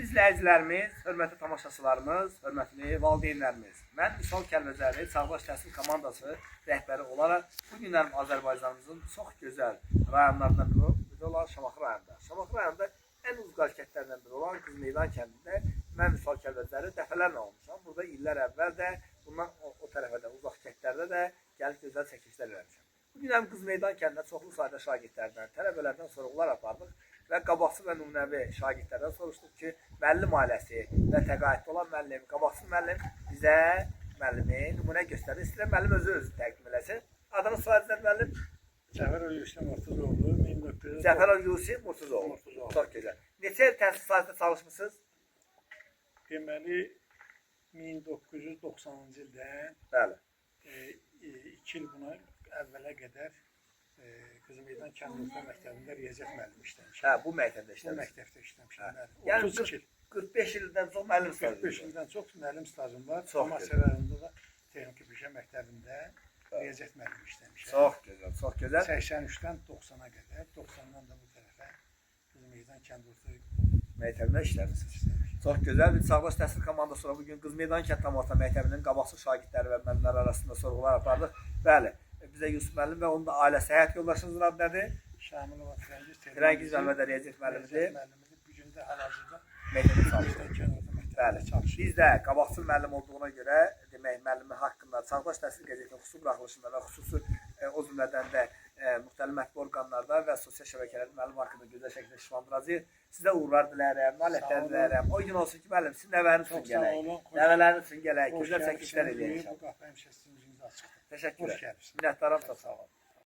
İzləyicilərimiz, hörmətli tamaşaçılarımız, hörmətli valideynlərimiz. Mən Vüsal Kəlbəcəri Çağdaş Təhsil Komandası rəhbəri olaraq bu günlərim Azərbaycanımızın çox gözəl rayonlarından biri olan Şamaxı rayonunda. Şamaxı rayonunda ən uzaq kəndlərdən biri olan Qızmeydan kəndində mən Vüsal Kəlbəcəri dəfələrlə olmuşam. Burada illər əvvəl də, bundan o tərəfə də, uzaq kəndlərdə də gəlib gözəl çəkilişlər eləmişəm. Bu günlərim Qızmeydan kəndində çoxlu sayda şagirdlərdən, tələbələrdən sorğular apardıq. Və qabaqçı və nümunəvi şagirdlərdən soruşduq ki, müəllim ailəsi və təqaüddə olan müəllim, qabaqçı müəllim bizə müəllimi nümunə göstərir. İstəyirəm müəllim özü təqdim eləsin. Adınız soyadınız müəllim? Cəfərov Yusuf Murtuzoğlu, 1990. Cəfərov Yusuf Murtuzoğlu. Çox gözəl. Neçə il təhsil sahəsində çalışmısınız? Deməli, 1990-cı ildən Bəli. 2 il buna əvvələ qədər Qızmeydan kənd orta məktəbində riyaziyyat müəllimi işləmişəm. Hə, bu məktəbdə Bu işləmişəm. məktəbdə işləmişəm. Yəni 32 il. 45 ildən çox müəllim stajı. 45 ildən çox müəllim stajım var. Çox Amasya rayonunda da Texniki Peşə Məktəbində riyaziyyat müəllimi işləmişəm. Çox gözəl, çox gözəl. 83-dən 90-a qədər, 90-dan da bu tərəfə Qızmeydan kənd orta məktəbində işləmisiniz. Çox gözəl. Bir Çağdaş Təhsil Komandası olaraq bugün Qızmeydan kənd orta məktəbinin qabaqçı şagirdləri və müəllimlər arasında sorğular apardıq. Bəli, bizə Yusuf müəllim və onun da ailəsi, həyat yoldaşınızın adı nədir? Şamilova Firəngiz Firəngiz müəllim də riyaziyyat müəllimidir. Bu gün də hal-hazırda Məktəbdə çalışır. kənd orta məktəbində Bəli, çalışır. biz də qabaqçı müəllim olduğuna görə demək müəllimi haqqında Çağdaş Təhsil qəzetinin xüsusi buraxılışında və xüsusi o cümlədən də müxtəlif mətbu orqanlarda və sosial şəbəkələrdə müəllim haqqında gözəl şəkildə işlandıracağıq. Sizə uğurlar dilərəm, nailətlər dilərəm. O gün olsun ki, müəllim, sizin nəvəniz üçün gələk, nəvələriniz üçün gələk, gözəl çəkilişlər eləyək. Bu qapı həmişə sizin üzünüzə açıqdır. Təşəkkür Hoş ederim. gəlibsiniz. Minnətdaram, çox sağ olun.